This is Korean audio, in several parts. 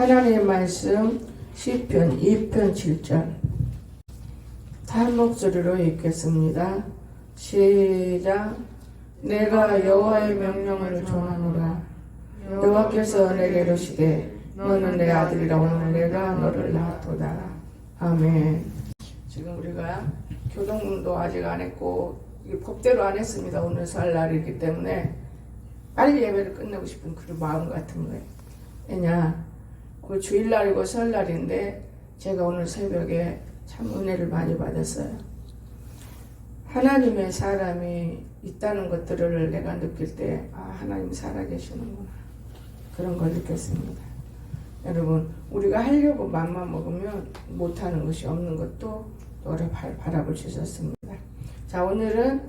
하나님의 말씀 시편 2편 7절 한 목소리로 읽겠습니다. 시작. 내가 여호와의 명령을 전하노라. 여호와께서 내게 이르시되 너는 내 아들이라. 오늘 내가 너를 낳았도다. 아멘. 지금 우리가 교동문도 아직 안 했고 법대로 안 했습니다. 오늘 설날이기 때문에 빨리 예배를 끝내고 싶은 그런 마음 같은 거예요. 왜냐, 그 주일날이고 설날인데 제가 오늘 새벽에 참 은혜를 많이 받았어요. 하나님의 사람이 있다는 것들을 내가 느낄 때 하나님 살아계시는구나, 그런 걸 느꼈습니다. 여러분, 우리가 하려고 맘만 먹으면 못하는 것이 없는 것도 오래 바라볼 수 있었습니다. 자, 오늘은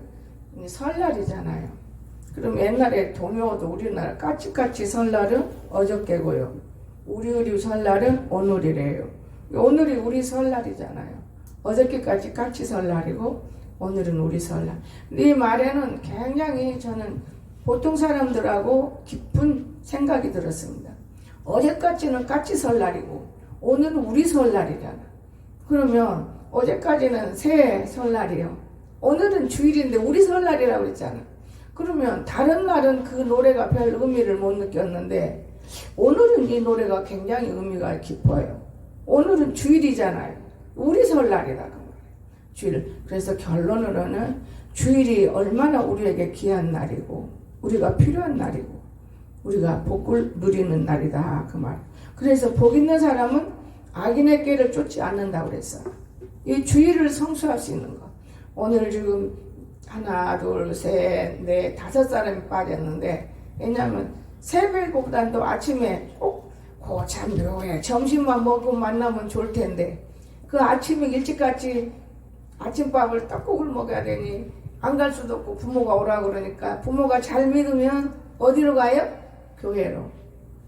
설날이잖아요. 그럼 옛날에 동요도 우리나라 까치까치 설날은 어저께고요, 우리 설날은 오늘이래요. 오늘이 우리 설날이잖아요. 어저께까지 까치 설날이고 오늘은 우리 설날. 이 말에는 굉장히 저는 보통 사람들하고 깊은 생각이 들었습니다. 어제까지는 까치 설날이고 오늘은 우리 설날이잖아. 그러면 어제까지는 새 설날이요, 오늘은 주일인데 우리 설날이라고 그랬잖아. 그러면 다른 날은 그 노래가 별 의미를 못 느꼈는데 오늘은 이 노래가 굉장히 의미가 깊어요. 오늘은 주일이잖아요. 우리 설날이라고 말해요. 주일. 그래서 결론으로는 주일이 얼마나 우리에게 귀한 날이고 우리가 필요한 날이고 우리가 복을 누리는 날이다, 그 말. 그래서 복 있는 사람은 악인의 꾀를 쫓지 않는다고 그랬어요. 이 주일을 성수할 수 있는 거. 오늘 지금 하나, 둘, 셋, 넷, 5사람이 빠졌는데, 왜냐하면 새벽보다도 아침에 꼭 고참 묘해 점심만 먹고 만나면 좋을 텐데, 그 아침에 일찍같이 아침밥을 떡국을 먹어야 되니 안 갈 수도 없고 부모가 오라고 그러니까 부모가 잘 믿으면 어디로 가요? 교회로.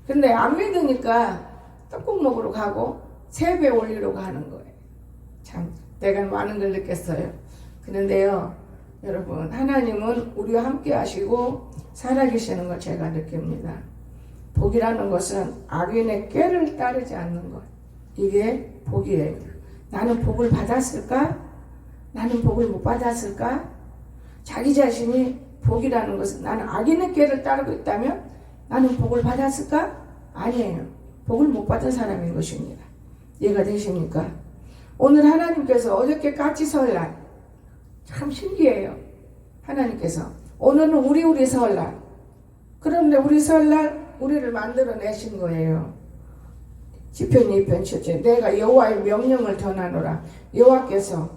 근데 안 믿으니까 떡국 먹으러 가고 세배 올리러 가는 거예요. 참 내가 많은 걸 느꼈어요. 그런데요, 여러분, 하나님은 우리와 함께 하시고 살아계시는 걸 제가 느낍니다. 복이라는 것은 악인의 꾀를 따르지 않는 것, 이게 복이에요. 나는 복을 받았을까? 나는 복을 못 받았을까? 자기 자신이 복이라는 것은 나는 악인의 꾀를 따르고 있다면 나는 복을 받았을까? 아니에요. 복을 못 받은 사람인 것입니다. 이해가 되십니까? 오늘 하나님께서 어저께 까치 설날, 참 신기해요. 하나님께서 오늘은 우리 설날. 그런데 우리 설날 우리를 만들어내신 거예요. 시편 2편 7절 내가 여호와의 명령을 전하노라. 여호와께서,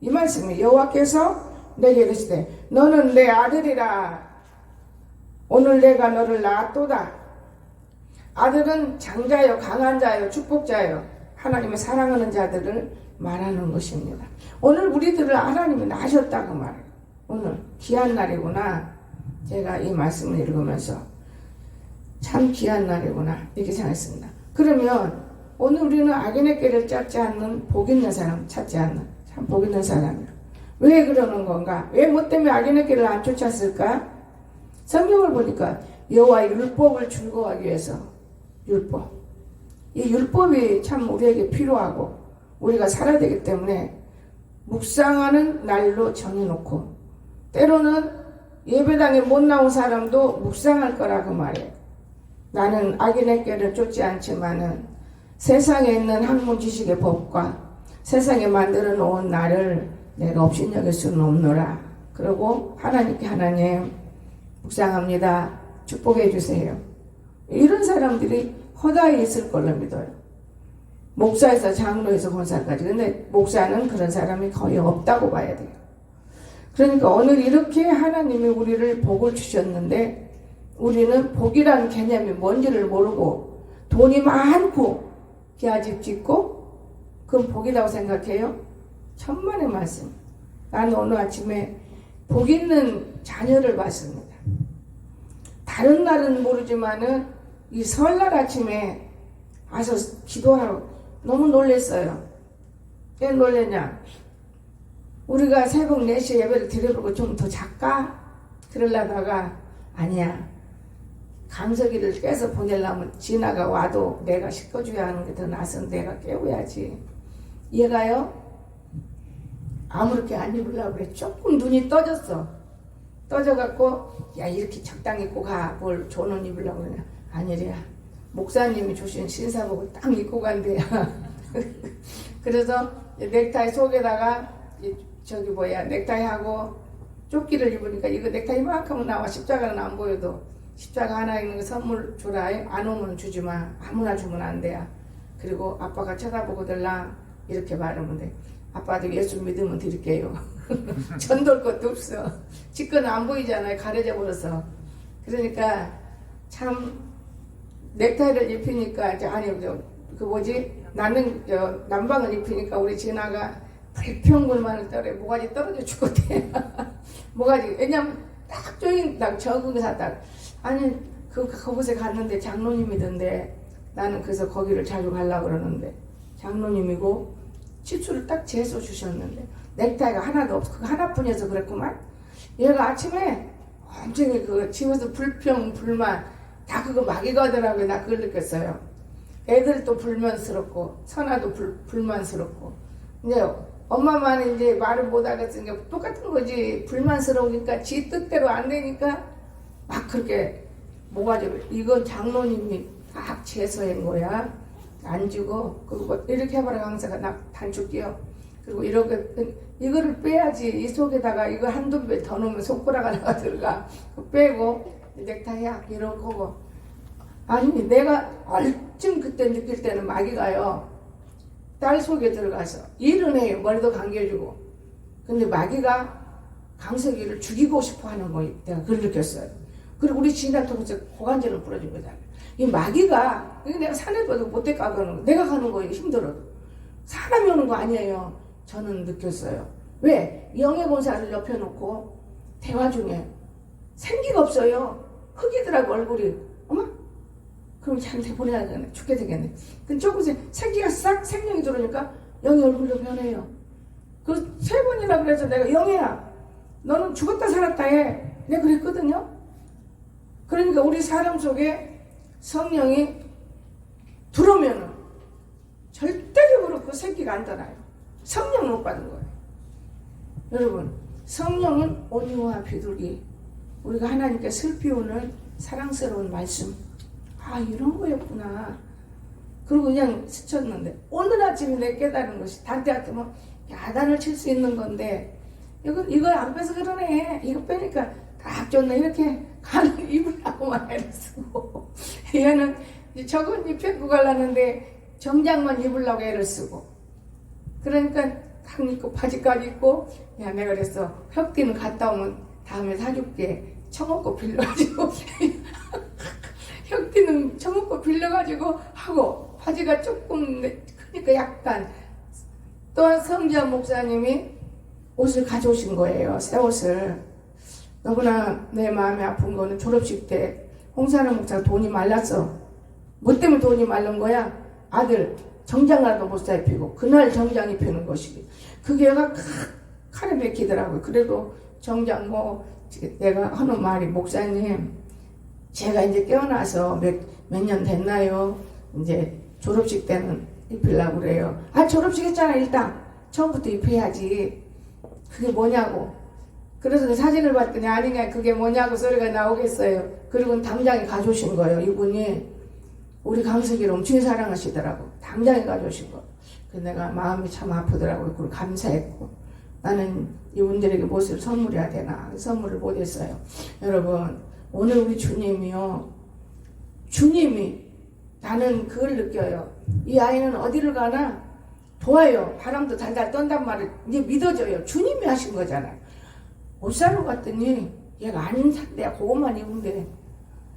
이 말씀이 여호와께서 내게 이르시되 너는 내 아들이라. 오늘 내가 너를 낳았도다. 아들은 장자요, 강한 자요, 축복자요, 하나님의 사랑하는 자들을 말하는 것입니다. 오늘 우리들을 하나님이 낳으셨다고 말해요. 오늘 귀한 날이구나. 제가 이 말씀을 읽으면서 참 귀한 날이구나 이렇게 생각했습니다. 그러면 오늘 우리는 악인의 꾀를 쫓지 않는 복 있는 사람 찾지 않는 참 복 있는 사람이에요. 왜 그러는 건가? 왜 뭐 때문에 악인의 꾀를 안 쫓았을까? 성경을 보니까 여호와의 율법을 즐거워하기 위해서. 율법, 이 율법이 참 우리에게 필요하고 우리가 살아야 되기 때문에 묵상하는 날로 정해놓고, 때로는 예배당에 못 나온 사람도 묵상할 거라고 말해요. 나는 악인의 꾀를 쫓지 않지만은 세상에 있는 학문 지식의 법과 세상에 만들어 놓은 나를 내가 업신여길 수는 없노라. 그러고 하나님께 하나님 묵상합니다, 축복해 주세요. 이런 사람들이 허다히 있을 걸로 믿어요. 목사에서 장로에서 권사까지. 근데 목사는 그런 사람이 거의 없다고 봐야 돼요. 그러니까 오늘 이렇게 하나님이 우리를 복을 주셨는데 우리는 복이라는 개념이 뭔지를 모르고 돈이 많고 기아집 짓고 그건 복이라고 생각해요? 천만의 말씀. 나는 오늘 아침에 복 있는 자녀를 봤습니다. 다른 날은 모르지만은 이 설날 아침에 와서 기도하러 너무 놀랐어요. 왜 놀랬냐? 우리가 새벽 4시에 예배를 드려보고 좀 더 잘까? 그러려다가 아니야. 강석이를 깨서 보내려면 진아가 와도 내가 씻어줘야 하는 게 더 나서 내가 깨워야지. 얘가요 아무렇게 안 입으려고 그래. 조금 눈이 떠졌어. 떠져갖고 야 이렇게 적당히 입고 가. 뭘 좋은 옷 입으려고 그러냐. 아니래야. 목사님이 주신 신사복을 딱 입고 간대야. 그래서 넥타이 속에다가 저기 뭐야 넥타이하고 조끼를 입으니까 이거 넥타이 이만큼은 나와. 십자가는 안 보여도 십자가 하나 있는 거 선물 주라. 안 오면 주지 마. 아무나 주면 안 돼야. 그리고 아빠가 쳐다보고들라 이렇게 말하면 돼. 아빠도 예수 믿으면 드릴게요. 전돌 것도 없어. 지금은 안 보이잖아요. 가려져 버려서. 그러니까 참 넥타이를 입히니까 그 뭐지 나는 남방을 입히니까 우리 진아가 불평불만을 떨어. 모가지 떨어져 죽었대. 모가지. 왜냐면 딱 조인 딱 적응을 하다. 아니 그곳에 갔는데 장로님이던데 나는 그래서 거기를 자주 가려고 그러는데 장로님이고 치수를 딱 재서 주셨는데 넥타이가 하나도 없어. 그거 하나뿐이어서 그랬구만. 얘가 아침에 엄청 그 집에서 불평 불만 다 그거 막이가 하더라고요. 나 그걸 느꼈어요. 애들도 불만스럽고 선아도 불만스럽고 이제 엄마만 이제 말을 못 하겠으니까 똑같은 거지. 불만스러우니까 지 뜻대로 안 되니까 막 그렇게 모가지를. 이건 장로님이 딱 재서한 거야. 안 주고 그리고 이렇게 해봐라. 강사가 나 단축 끼워. 그리고 이렇게 이거를 빼야지. 이 속에다가 이거 한두 배 더 넣으면 손가락 하나가 들어가. 빼고 넥타이야 이런 거고. 아니 내가 얼쯤 그때 느낄 때는 마귀가요 딸 속에 들어가서 일은 해요. 머리도 감겨주고. 근데 마귀가 강석이를 죽이고 싶어 하는 거 내가 그걸 느꼈어요. 그리고 우리 진아 통해서 고관절을 부러진 거잖아요. 이 마귀가 내가 산에도 못돼 가는 거 내가 가는 거예요. 힘들어도. 사람이 오는 거 아니에요. 저는 느꼈어요. 왜? 영예본사를 옆에 놓고 대화 중에 생기가 없어요. 흑이더라고 얼굴이. 어머? 그럼 저한테 보내야 되겠네. 죽게 되겠네. 근데 조금씩 생기가 싹 생명이 들어오니까 영의 얼굴로 변해요. 그 세 번이나 그래서 내가 영애야 너는 죽었다 살았다 해. 내가 그랬거든요. 그러니까 우리 사람 속에 성령이 들어오면은 절대적으로 그 새끼가 안 떠나요. 성령을 못 받은 거예요. 여러분 성령은 온유와 비둘기. 우리가 하나님께 슬피 오는 사랑스러운 말씀. 아 이런 거였구나. 그리고 그냥 스쳤는데 오늘 아침에 내 깨달은 것이 단테 같으면 야단을 칠 수 있는 건데 이걸 안 빼서 그러네. 이거 빼니까 딱 좋네. 이렇게 가는 입으려고만 애를 쓰고 얘는 적은 입혀고 가려는데 정장만 입으려고 애를 쓰고 그러니까 딱 입고 바지까지 입고 야 내가 그랬어. 혁띠는 갔다 오면 다음에 사줄게. 청업고 빌려가지고 혁띠는 청업고 빌려가지고 하고 바지가 조금 크니까 약간 또한 성지한 목사님이 옷을 가져오신 거예요. 새 옷을. 너무나 내 마음이 아픈 거는 졸업식 때 홍사람 목사가 돈이 말랐어. 뭐 때문에 돈이 말른 거야? 아들 정장 하나도 못 사 입히고 그날 정장 입히는 것이 그게가 칼에 맥히더라고요. 그래도 정장 뭐 내가 하는 말이 목사님 제가 이제 깨어나서 몇 년 됐나요? 이제 졸업식 때는 입히려고 그래요. 아 졸업식 했잖아. 일단 처음부터 입혀야지. 그게 뭐냐고. 그래서 사진을 봤더니 아니냐 그게 뭐냐고 소리가 나오겠어요. 그리고 당장에 가져오신 거예요. 이분이 우리 강석이를 엄청 사랑하시더라고. 당장에 가져오신 거. 그래서 내가 마음이 참 아프더라고요. 그걸 감사했고 나는 이분들에게 무엇을 선물해야 되나 선물을 못했어요. 여러분 오늘 우리 주님이요. 주님이 나는 그걸 느껴요. 이 아이는 어디를 가나 도와요. 바람도 달달 떤단 말을 이제 믿어져요. 주님이 하신 거잖아요. 옷 사러 갔더니 얘가 안 산대야. 그것만 입은데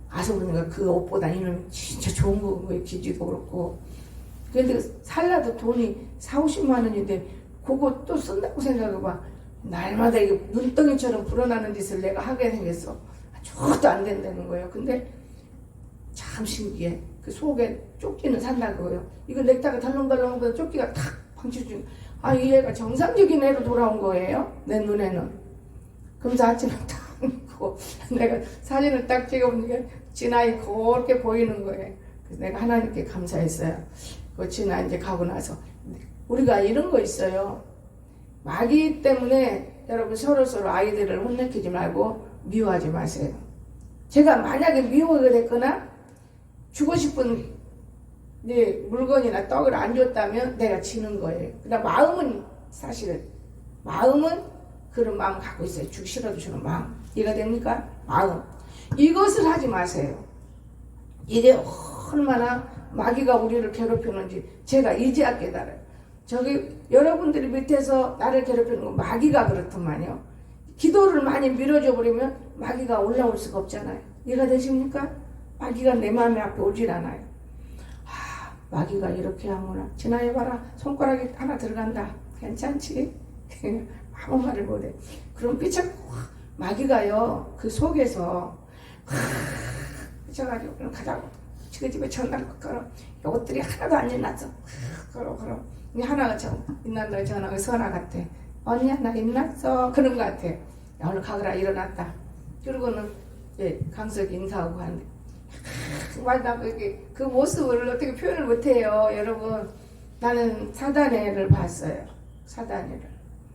가서 보니까 그 옷보다 이놈이 진짜 좋은 거예요. 기지도 그렇고. 그런데 살라도 돈이 40-50만 원인데 그거 또 쓴다고 생각해봐. 날마다 이게 눈덩이처럼 불어나는 짓을 내가 하게 생겼어. 저것도 안 된다는 거예요. 근데 참 신기해. 그 속에 조끼는 산다고요. 이거 넥타이가 덜렁덜렁보다 조끼가 탁 방치중. 아, 이 애가 정상적인 애로 돌아온 거예요. 내 눈에는. 그러면서 아침에 딱 입고 내가 사진을 딱 찍어보니까 진아이 그렇게 보이는 거예요. 그래서 내가 하나님께 감사했어요. 그 진아 이제 가고 나서 우리가 이런 거 있어요. 마귀 때문에 여러분 서로 아이들을 혼내키지 말고 미워하지 마세요. 제가 만약에 미워가 됐거나 주고 싶은 물건이나 떡을 안 줬다면 내가 지는 거예요. 그러나 마음은 사실은 마음은 그런 마음 갖고 있어요. 주기 싫어도 주는 마음. 이해가 됩니까? 마음. 이것을 하지 마세요. 이게 얼마나 마귀가 우리를 괴롭히는지 제가 이제야 깨달아요. 저기 여러분들이 밑에서 나를 괴롭히는 건 마귀가 그렇더만요. 기도를 많이 밀어줘 버리면 마귀가 올라올 수가 없잖아요. 이해가 되십니까? 마귀가 내 마음에 앞에 오질 않아요. 마귀가 이렇게 하구나. 지나해봐라. 손가락이 하나 들어간다. 괜찮지? 아무 말을 못해. 그럼 삐쳐가지고 마귀가요 그 속에서 삐쳐가지고 그럼 가자고 집에 전화를 걸어. 요것들이 하나도 안 일어났어. 걸어. 하나가 있는데 전화가 선아 같아. 언니야 나 일어났어. 그런 거 같아. 야 오늘 가거라 일어났다. 그러고는 강석이 인사하고 하는데 나 그 모습을 어떻게 표현을 못해요. 여러분 나는 사단애를 봤어요. 사단애를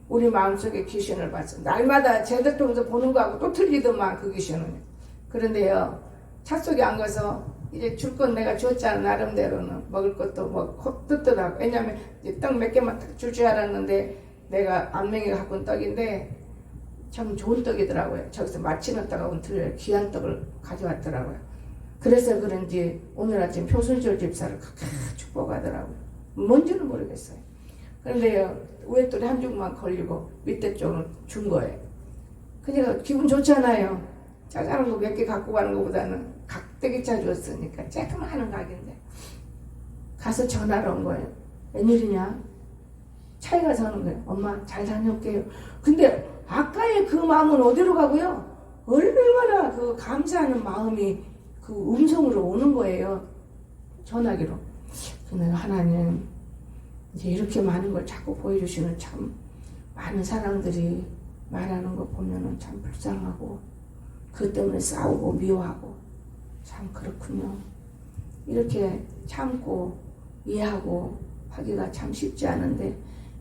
우리 마음속에 귀신을 봤어요. 날마다 제들 통해서 보는 거하고 또 틀리더만 그 귀신은. 그런데요 차 속에 안 가서 이제 줄 건 내가 줬잖아. 나름대로는 먹을 것도 뭐 뜯더라고. 왜냐면 떡 몇 개만 줄 줄 알았는데 내가 안맹이가 갖고 온 떡인데 참 좋은 떡이더라고요. 저기서 마치는 떡하고는 틀려요. 귀한 떡을 가져왔더라고요. 그래서 그런지 오늘 아침 표순절 집사를 축복하더라고요. 뭔지는 모르겠어요. 그런데요 위에 또 한 줄만 걸리고 밑에 쪽은 준 거예요. 그러니까 기분 좋잖아요. 짜잘한 거 몇 개 갖고 가는 것보다는 각대기차 줬으니까 쬐끔하는 가게인데 가서 전화를 온 거예요. 웬일이냐? 차에 가서 하는 거예요. 엄마 잘 다녀올게요. 근데 아까의 그 마음은 어디로 가고요? 얼마나 그 감사하는 마음이 그 음성으로 오는 거예요. 전화기로. 근데 하나님 이제 이렇게 많은 걸 자꾸 보여주시는 참 많은 사람들이 말하는 거 보면은 참 불쌍하고 그것 때문에 싸우고 미워하고 참 그렇군요. 이렇게 참고 이해하고 하기가 참 쉽지 않은데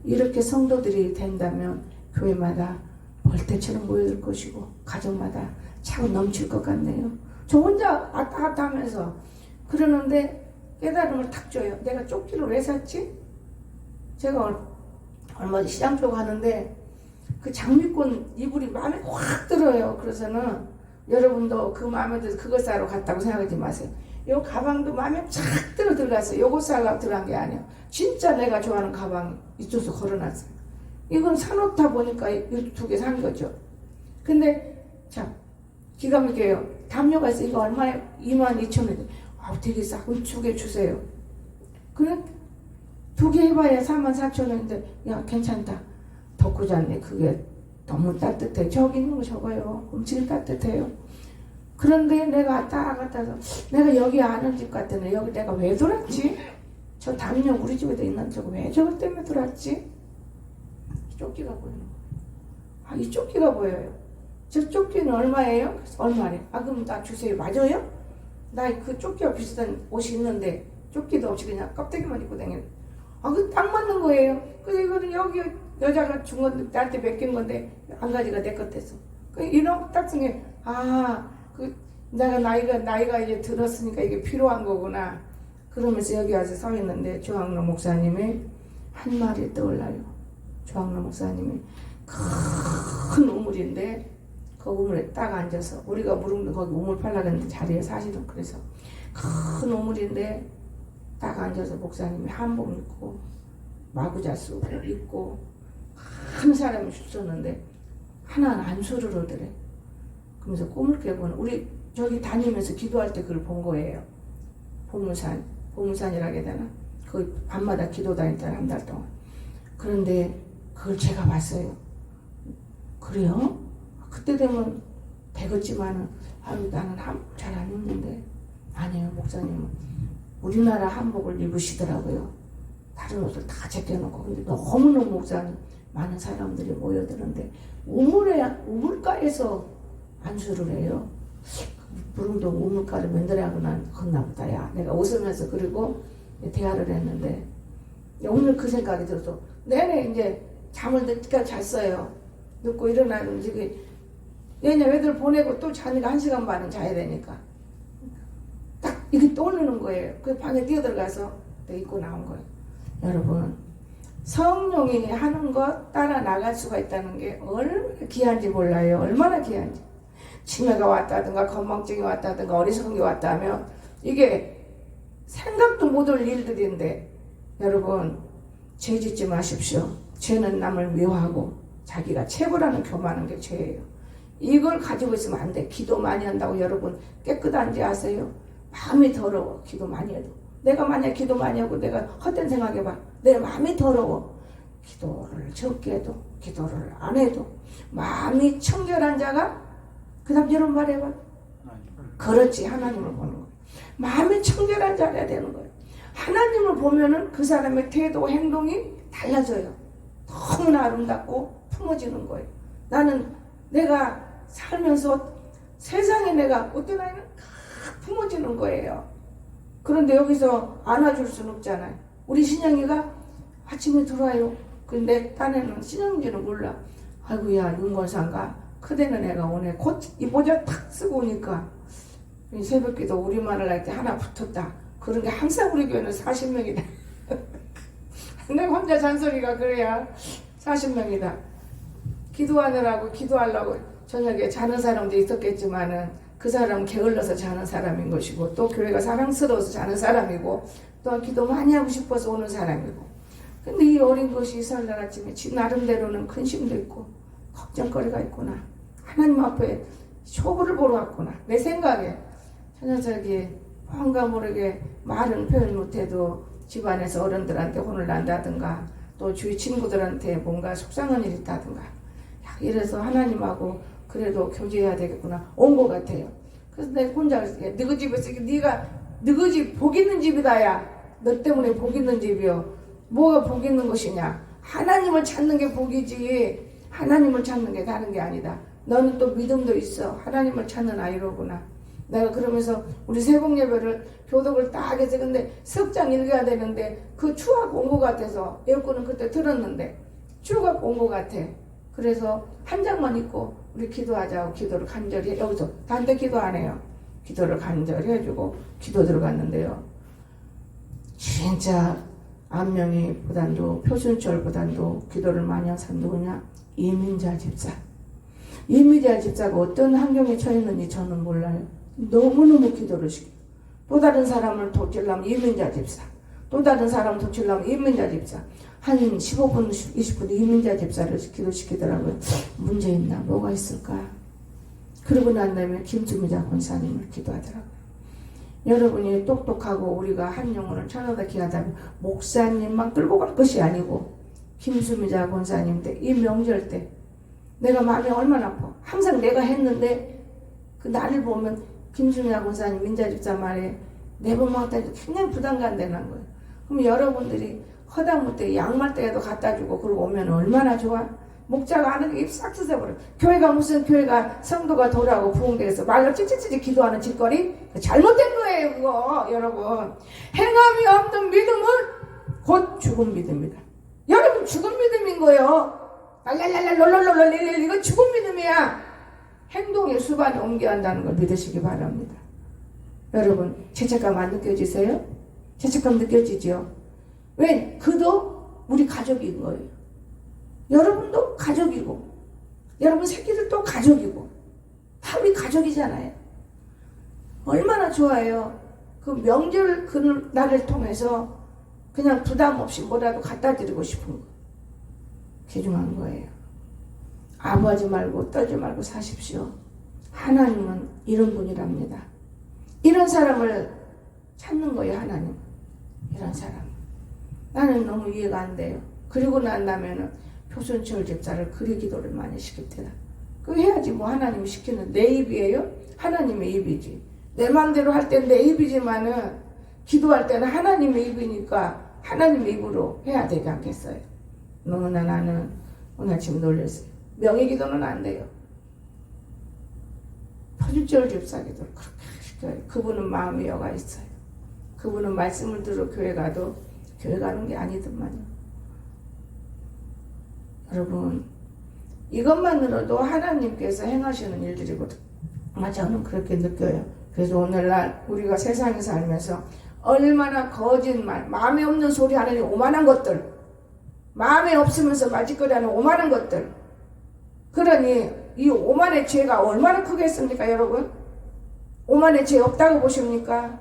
이렇게 성도들이 된다면 교회마다 벌떼처럼 모여들 것이고 가정마다 차고 넘칠 것 같네요. 저 혼자 왔다 갔다 하면서 그러는데 깨달음을 탁 줘요. 내가 조끼를 왜 샀지? 제가 얼마 전에 시장 쪽 가는데 그 장미꽃 이불이 마음에 확 들어요. 그래서는 여러분도 그 마음에 들어서 그걸 사러 갔다고 생각하지 마세요. 요 가방도 마음에 착 들어갔어요. 요거 사려고 들어간 게 아니에요. 진짜 내가 좋아하는 가방 이쪽에서 걸어놨어요. 이건 사놓다 보니까 이 두 개 산 거죠. 근데 참 기가 막혀요. 담요가 있어. 이거 얼마에? 22,000원. 되게 싸고 두 개 주세요. 그래? 두 개 해봐야 44,000원인데 야 괜찮다. 덮고 잤네. 그게 너무 따뜻해. 저기 있는 거 저거요. 엄청 따뜻해요. 그런데 내가 딱 갔다서 내가 여기 아는 집 갔더니 여기 내가 왜 돌았지? 저 담요 우리 집에도 있는 저거 왜 저것 때문에 돌았지? 조끼가 보이는 거예요. 이 조끼가 보여요. 저 조끼는 얼마예요? 얼마래? 그럼 나 주세요. 맞아요? 나 그 조끼와 비슷한 옷이 있는데 조끼도 없이 그냥 껍데기만 입고 다니는. 그 딱 맞는 거예요. 그래서 이거는 여기 여자가 준 건데 나한테 맡긴 건데 한 가지가 내 것 됐어. 이런 딱 생각해. 내가 나이가 이제 들었으니까 이게 필요한 거구나. 그러면서 여기 와서 서 있는데 조항로 목사님의 한 말이 떠올라요. 조항로 목사님이 큰 우물인데 그 우물에 딱 앉아서 우리가 무릎도 거기 우물 팔라고 했는데 자리에 사실은 그래서 큰 우물인데 딱 앉아서 목사님이 한복 입고 마구자 쓰고 입고 큰 사람이 있었는데 하나는 안수를 하더래. 그러면서 꿈을 깨보는 우리 저기 다니면서 기도할 때 그걸 본 거예요. 보문산이라고 해야 되나? 그 밤마다 기도 다녔잖아 한 달 동안. 그런데 그걸 제가 봤어요. 그래요? 그때 되면 되겠지만은 나는 한복 잘 안 입는데 아니에요. 목사님은 우리나라 한복을 입으시더라고요. 다른 옷을 다 제껴놓고. 근데 너무너무 목사님 많은 사람들이 모여드는데 우물가에서 안수를 해요. 부릉동 우물가를 만들라고 난 걷나 보다. 야, 내가 웃으면서 그리고 대화를 했는데 오늘 그 생각이 들어서 내내 이제 잠을 늦게까지 잤어요. 늦고 일어나는 지금 얘네 애들 보내고 또 자니까 1시간 반은 자야 되니까 딱 이게 떠오르는 거예요. 그 방에 뛰어들어가서 입고 나온 거예요. 여러분, 성령이 하는 것 따라 나갈 수가 있다는 게 얼마나 귀한지 몰라요. 얼마나 귀한지. 치매가 왔다든가 건망증이 왔다든가 어리석은 게 왔다면 이게 생각도 못할 일들인데 여러분, 죄 짓지 마십시오. 죄는 남을 미워하고 자기가 최고라는 교만한 게 죄예요. 이걸 가지고 있으면 안 돼. 기도 많이 한다고 여러분 깨끗한지 아세요? 마음이 더러워. 기도 많이 해도. 내가 만약 기도 많이 하고 내가 헛된 생각해봐. 내 마음이 더러워. 기도를 적게 해도 기도를 안 해도 마음이 청결한 자가 그 다음 여러분 말해봐. 그렇지. 하나님을 보는 거예요. 마음이 청결한 자가 되는 거예요. 하나님을 보면은 그 사람의 태도, 행동이 달라져요. 너무나 아름답고 품어지는 거예요. 나는 내가 살면서 세상에 내가 어떤 아이는 품어지는 거예요. 그런데 여기서 안아줄 수는 없잖아요. 우리 신영이가 아침에 들어와요. 근데 딴에는 신영이는 몰라. 아이고야 윤권상가 크대는 애가 오네. 곧 이 모자 탁 쓰고 오니까 새벽기도 우리만을 할 때 하나 붙었다. 그런 게 항상 우리 교회는 40명이다. 내가 혼자 잔소리가 그래야 40명이다. 기도하느라고 기도하려고 저녁에 자는 사람도 있었겠지만은 그 사람은 게을러서 자는 사람인 것이고 또 교회가 사랑스러워서 자는 사람이고 또 기도 많이 하고 싶어서 오는 사람이고 근데 이 어린 것이 이설날 아침에 지 나름대로는 근심도 있고 걱정거리가 있구나. 하나님 앞에 쇼부를 보러 왔구나. 내 생각에 저 녀석이 뭔가 모르게 말은 표현 못해도 집안에서 어른들한테 혼을 난다든가 또 주위 친구들한테 뭔가 속상한 일이 있다든가 이래서 하나님하고 그래도 교제해야 되겠구나 온 것 같아요. 그래서 내가 혼자 너희 집에서 네가 너희 집 복 있는 집이다. 야, 너 때문에 복 있는 집이요. 뭐가 복 있는 것이냐? 하나님을 찾는 게 복이지 하나님을 찾는 게 다른 게 아니다. 너는 또 믿음도 있어. 하나님을 찾는 아이로구나. 내가 그러면서 우리 새벽 예배를 교독을 딱 해서 근데 석장 읽어야 되는데 그 추워갖고 온 것 같아서 에어컨은 그때 틀었는데 추워갖고 온 것 같아. 그래서 한 장만 읽고 우리 기도하자고 기도를 간절히 해. 여기서 단테 기도 안 해요. 기도를 간절히 해주고 기도 들어갔는데요. 진짜 안명희보단도 표순철보단도 기도를 많이 한 사람 누구냐? 이민자 집사. 이민자 집사가 어떤 환경에 처했는지 저는 몰라요. 너무너무 기도를 시켜요. 또 다른 사람을 도치려면 이민자 집사. 또 다른 사람을 도치려면 이민자 집사. 한 15분, 20분 이민자 집사를 기도시키더라고요. 문제 있나? 뭐가 있을까? 그러고 난 다음에 김수미자 권사님을 기도하더라고요. 여러분이 똑똑하고 우리가 한 영혼을 찾아다 기하다면 목사님만 끌고 갈 것이 아니고 김수미자 권사님 때 이 명절 때 내가 마음이 얼마나 아파. 항상 내가 했는데 그 나를 보면 김수미자 권사님 민자집사 말에 네번 먹었다 해도 굉장히 부담감 되는 거예요. 그럼 여러분들이 허다못해 양말대에도 갖다 주고 그러고 오면 얼마나 좋아? 목자가 아는 게 입 싹 뜯어버려. 교회가 무슨 교회가 성도가 돌아오고 부흥돼서 말로 찌찌찌찌 기도하는 짓거리? 잘못된 거예요 그거. 여러분 행함이 없는 믿음은 곧 죽은 믿음이다. 여러분 죽은 믿음인 거예요. 랄랄랄랄 롤롤롤롤 이거 죽은 믿음이야. 행동의 수반에 옮겨야 한다는 걸 믿으시기 바랍니다. 여러분 죄책감 안 느껴지세요? 죄책감 느껴지죠? 왜? 그도 우리 가족인 거예요. 여러분도 가족이고 여러분 새끼들도 가족이고 다 우리 가족이잖아요. 얼마나 좋아요. 그 명절 그 날을 통해서 그냥 부담 없이 뭐라도 갖다 드리고 싶은 거. 귀중한 거예요. 아부하지 말고 떨지 말고 사십시오. 하나님은 이런 분이랍니다. 이런 사람을 찾는 거예요. 하나님. 이런 사람. 나는 너무 이해가 안 돼요. 그리고 난 다음에는 표순철 집사를 그리 기도를 많이 시킬 때다. 그거 해야지 뭐 하나님이 시키는 내 입이에요? 하나님의 입이지. 내 마음대로 할 땐 내 입이지만은 기도할 때는 하나님의 입이니까 하나님의 입으로 해야 되지 않겠어요? 너무나 나는 오늘 아침 놀랐어요. 명예 기도는 안 돼요. 퍼즐절 집사기도를 그렇게 시켜요. 그분은 마음이 여가 있어요. 그분은 말씀을 들어 교회 가도 교회 가는 게 아니더만요. 여러분, 이것만으로도 하나님께서 행하시는 일들이거든. 저는 그렇게 느껴요. 그래서 오늘날 우리가 세상에 살면서 얼마나 거짓말, 마음에 없는 소리 하는 오만한 것들, 마음에 없으면서 말짓거리하는 오만한 것들, 그러니 이 오만의 죄가 얼마나 크겠습니까, 여러분? 오만의 죄 없다고 보십니까?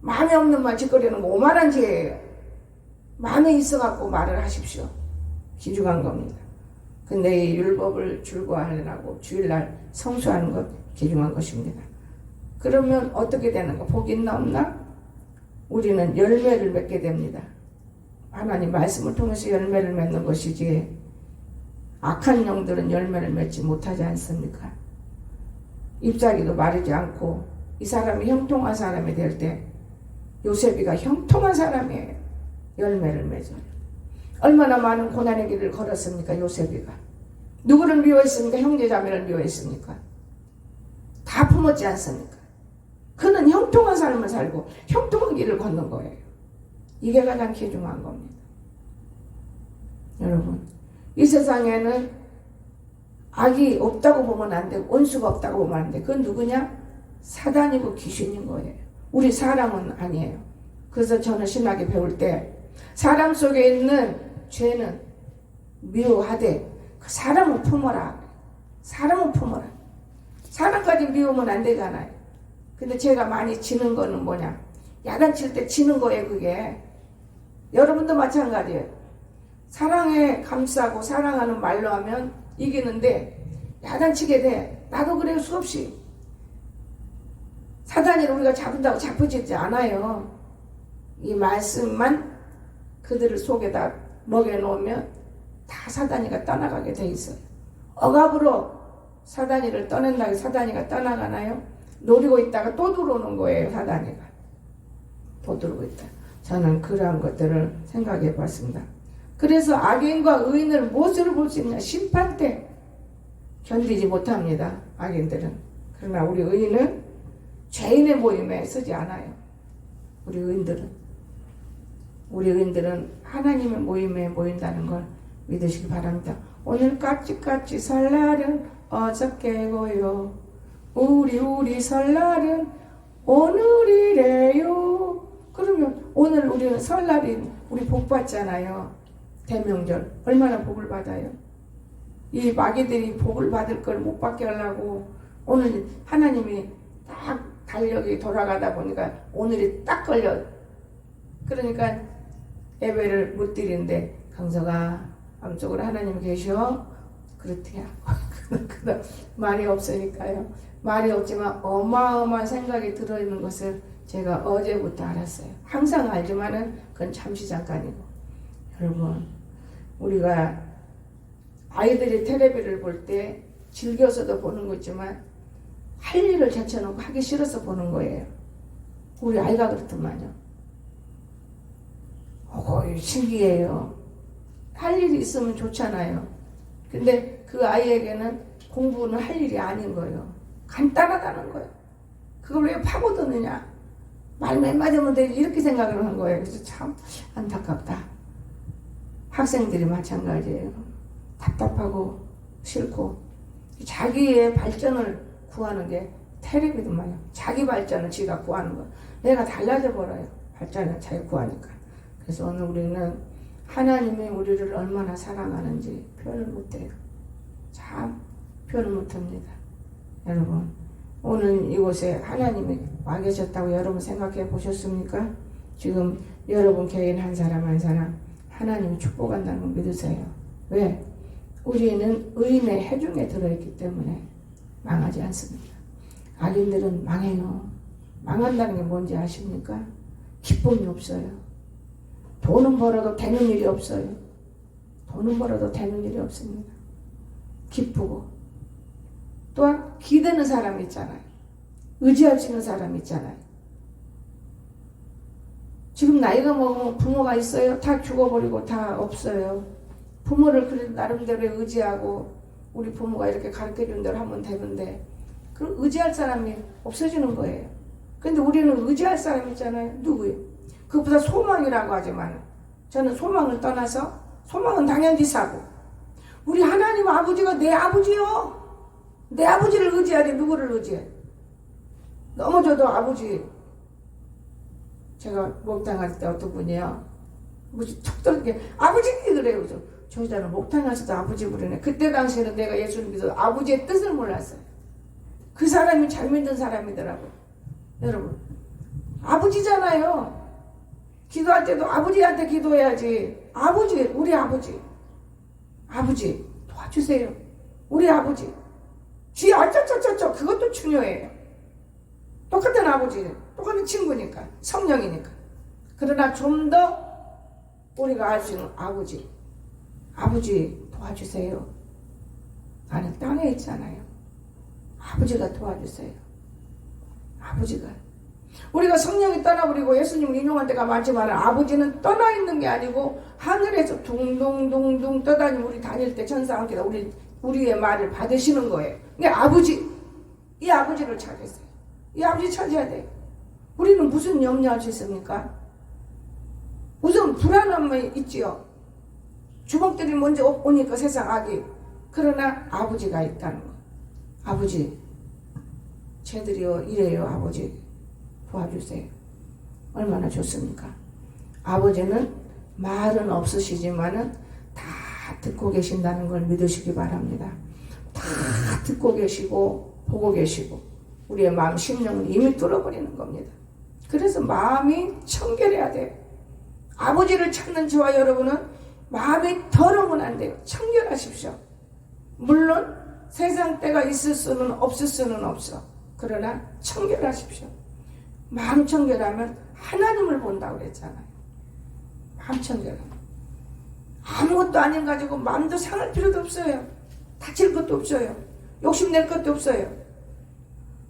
마음에 없는 말짓거리는 거 오만한 죄예요. 마음에 있어갖고 말을 하십시오. 귀중한 겁니다. 근데 이 율법을 줄거하려고 주일날 성수하는 것 귀중한 것입니다. 그러면 어떻게 되는가? 복이 있나 없나? 우리는 열매를 맺게 됩니다. 하나님 말씀을 통해서 열매를 맺는 것이지 악한 영들은 열매를 맺지 못하지 않습니까? 잎사귀도 마르지 않고 이 사람이 형통한 사람이 될 때 요셉이가 형통한 사람이에요. 열매를 맺어요. 얼마나 많은 고난의 길을 걸었습니까? 요셉이가. 누구를 미워했습니까? 형제자매를 미워했습니까? 다 품었지 않습니까? 그는 형통한 삶을 살고 형통한 길을 걷는 거예요. 이게 가장 귀중한 겁니다. 여러분, 이 세상에는 악이 없다고 보면 안 되고 원수가 없다고 보면 안 돼. 그건 누구냐? 사단이고 귀신인 거예요. 우리 사람은 아니에요. 그래서 저는 신학에 배울 때 사람 속에 있는 죄는 미워하되 그 사람은 품어라. 사람은 품어라. 사람까지 미우면 안 되잖아요. 근데 제가 많이 지는 거는 뭐냐? 야단칠 때 지는 거예요, 그게. 여러분도 마찬가지예요. 사랑에 감싸고 사랑하는 말로 하면 이기는데 야단치게 돼. 나도 그래요, 수없이. 사단이를 우리가 잡는다고 잡혀지지 않아요. 이 말씀만 그들을 속에다 먹여놓으면 다 사단이가 떠나가게 돼 있어요. 억압으로 사단이를 떠낸다고 사단이가 떠나가나요? 노리고 있다가 또 들어오는 거예요, 사단이가. 또 들어오고 있다. 저는 그러한 것들을 생각해 봤습니다. 그래서 악인과 의인을 무엇으로 볼 수 있냐? 심판 때 견디지 못합니다, 악인들은. 그러나 우리 의인은 죄인의 모임에 서지 않아요. 우리 의인들은 하나님의 모임에 모인다는 걸 믿으시기 바랍니다. 오늘 까치까치 설날은 어저께고요. 우리 설날은 오늘이래요. 그러면 오늘 우리는 설날인 우리 복 받잖아요. 대명절 얼마나 복을 받아요. 이 마귀들이 복을 받을 걸 못 받게 하려고 오늘 하나님이 딱 달력이 돌아가다 보니까 오늘이 딱 걸려. 그러니까 예배를 못 드리는데 강서가 암쪽으로 하나님 계셔? 그렇대요. 말이 없으니까요. 말이 없지만 어마어마한 생각이 들어있는 것을 제가 어제부터 알았어요. 항상 알지만은 그건 잠시 잠깐이고. 여러분, 우리가 아이들이 텔레비를 볼 때 즐겨서도 보는 거지만 할 일을 제쳐놓고 하기 싫어서 보는 거예요. 우리 아이가 그렇더만요. 신기해요. 할 일이 있으면 좋잖아요. 근데 그 아이에게는 공부는 할 일이 아닌 거예요. 간단하다는 거예요. 그걸 왜 파고드느냐? 말만 맞으면 되지 이렇게 생각을 한 거예요. 그래서 참 안타깝다. 학생들이 마찬가지예요. 답답하고 싫고 자기의 발전을 구하는 게 텔레비더만요. 자기 발전을 지가 구하는 거예요. 내가 달라져 버려요. 발전을 자기 구하니까. 그래서 오늘 우리는 하나님이 우리를 얼마나 사랑하는지 표현을 못해요. 참 표현을 못합니다. 여러분, 오늘 이곳에 하나님이 와 계셨다고 여러분 생각해 보셨습니까? 지금 여러분 개인 한 사람 한 사람 하나님이 축복한다는 걸 믿으세요. 왜? 우리는 의인의 해중에 들어있기 때문에 망하지 않습니다. 악인들은 망해요. 망한다는 게 뭔지 아십니까? 기쁨이 없어요. 돈은 벌어도 되는 일이 없어요. 돈은 벌어도 되는 일이 없습니다. 기쁘고 또한 기대는 사람이 있잖아요. 의지할 수 있는 사람이 있잖아요. 지금 나이가 먹으면 부모가 있어요? 다 죽어버리고 다 없어요. 부모를 그래도 나름대로 의지하고 우리 부모가 이렇게 가르쳐준 대로 하면 되는데 그럼 의지할 사람이 없어지는 거예요. 근데 우리는 의지할 사람 있잖아요. 누구요? 그것보다 소망이라고 하지만 저는 소망을 떠나서 소망은 당연히 사고 우리 하나님 아버지가 내 아버지요. 내 아버지를 의지해야 돼. 누구를 의지해? 넘어져도 아버지. 제가 목탕 할 때 어떤 분이요. 뭐지 툭 떨게 아버지 그래요. 저 여자는 목탕 가서도 아버지 부르네. 그때 당시에는 내가 예수를 믿어 아버지의 뜻을 몰랐어요. 그 사람이 잘 믿는 사람이더라고요. 여러분 아버지잖아요. 기도할 때도 아버지한테 기도해야지. 아버지 우리 아버지 도와주세요. 우리 아버지 쥐 어쩌쩌쩌쩌 그것도 중요해요. 똑같은 아버지 똑같은 친구니까 성령이니까. 그러나 좀 더 우리가 알 수 있는 아버지 도와주세요. 나는 땅에 있잖아요. 아버지가 도와주세요. 아버지가 우리가 성령이 떠나버리고 예수님을 인용한 때가 많지만 아버지는 떠나 있는 게 아니고 하늘에서 둥둥둥둥 떠다니고 우리 다닐 때 천사함께 우리의 말을 받으시는 거예요. 근데 이 아버지를 찾으세요. 이 아버지 찾아야 돼요. 우리는 무슨 염려할 수 있습니까? 우선 불안함이 있지요. 주먹들이 먼저 오니까 세상 악이. 그러나 아버지가 있다는 거. 아버지 쟤들이요 이래요. 아버지 도와주세요. 얼마나 좋습니까? 아버지는 말은 없으시지만은 다 듣고 계신다는 걸 믿으시기 바랍니다. 다 듣고 계시고 보고 계시고 우리의 마음 심령을 이미 뚫어버리는 겁니다. 그래서 마음이 청결해야 돼요. 아버지를 찾는 저와 여러분은 마음이 더러우면 안 돼요. 청결하십시오. 물론 세상 때가 있을 수는 없을 수는 없어. 그러나 청결하십시오. 마음 청결하면 하나님을 본다고 그랬잖아요. 마음 청결하면 아무것도 아닌 가지고 마음도 상할 필요도 없어요. 다칠 것도 없어요. 욕심낼 것도 없어요.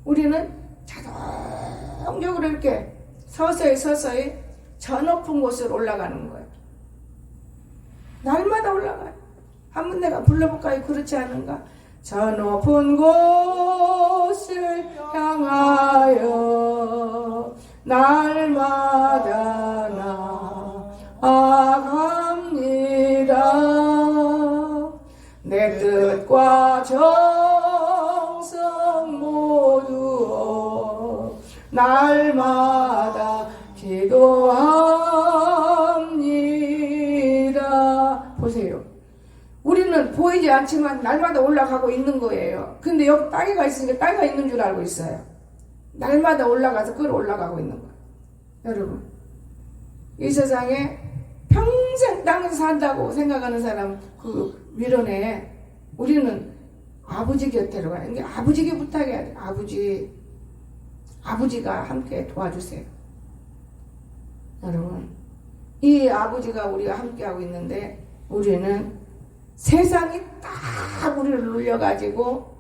우리는 자동적으로 이렇게 서서히 저 높은 곳으로 올라가는 거예요. 날마다 올라가요. 한번 내가 불러볼까요? 그렇지 않은가? 저 높은 곳을 향하여 날마다 나아갑니다. 내 뜻과 정성 모두 날마다 기도합니다. 보세요. 우리는 보이지 않지만 날마다 올라가고 있는 거예요. 근데 여기 땅에가 있으니까 땅에가 있는 줄 알고 있어요. 날마다 올라가서 그걸 올라가고 있는 거예요. 여러분, 이 세상에 평생 땅에서 산다고 생각하는 사람 그 밀어내. 우리는 아버지 곁으로 가는 게 아버지께 부탁해야 돼. 아버지가 함께 도와주세요. 여러분, 이 아버지가 우리가 함께하고 있는데 우리는 세상이 딱 우리를 눌려가지고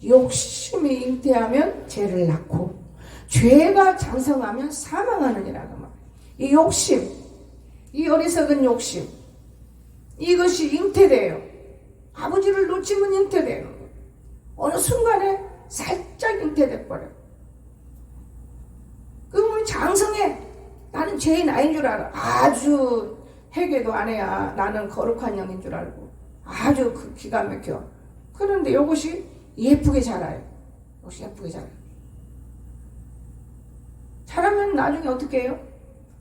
욕심이 잉태하면 죄를 낳고 죄가 장성하면 사망하느니라 그 말. 이 욕심, 이 어리석은 욕심, 이것이 잉태돼요. 아버지를 놓치면 잉태돼요. 어느 순간에 살짝 잉태돼 버려. 그러면 장성해. 나는 죄인 아닌 줄 알아. 아주 회개도 안 해야 나는 거룩한 영인 줄 알고 아주 그 기가 막혀. 그런데 이것이 예쁘게 자라요. 이것이 예쁘게 자라요. 자라면 나중에 어떻게 해요?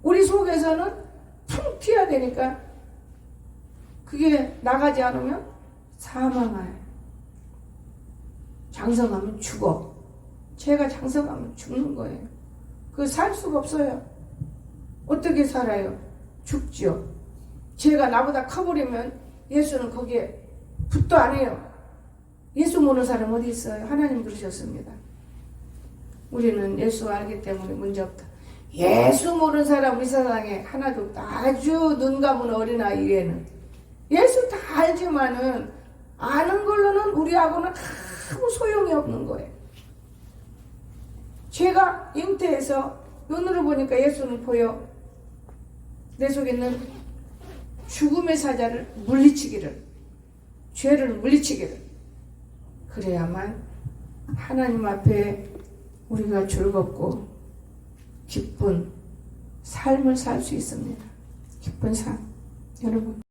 우리 속에서는 퉁 튀어야 되니까 그게 나가지 않으면 사망해요. 장성하면 죽어. 죄가 장성하면 죽는 거예요. 그 살 수가 없어요. 어떻게 살아요? 죽죠. 죄가 나보다 커버리면 예수는 거기에 붓도 안 해요. 예수 모르는 사람 어디 있어요? 하나님 그러셨습니다. 우리는 예수 알기 때문에 문제 없다. 예수 모르는 사람 우리 세상에 하나도 없다. 아주 눈 감은 어린아이 이외에는. 예수 다 알지만은 아는 걸로는 우리하고는 아무 소용이 없는 거예요. 죄가 잉태해서 눈으로 보니까 예수는 보여. 내 속에 있는 죽음의 사자를 물리치기를, 죄를 물리치기를. 그래야만 하나님 앞에 우리가 즐겁고 기쁜 삶을 살 수 있습니다. 기쁜 삶. 여러분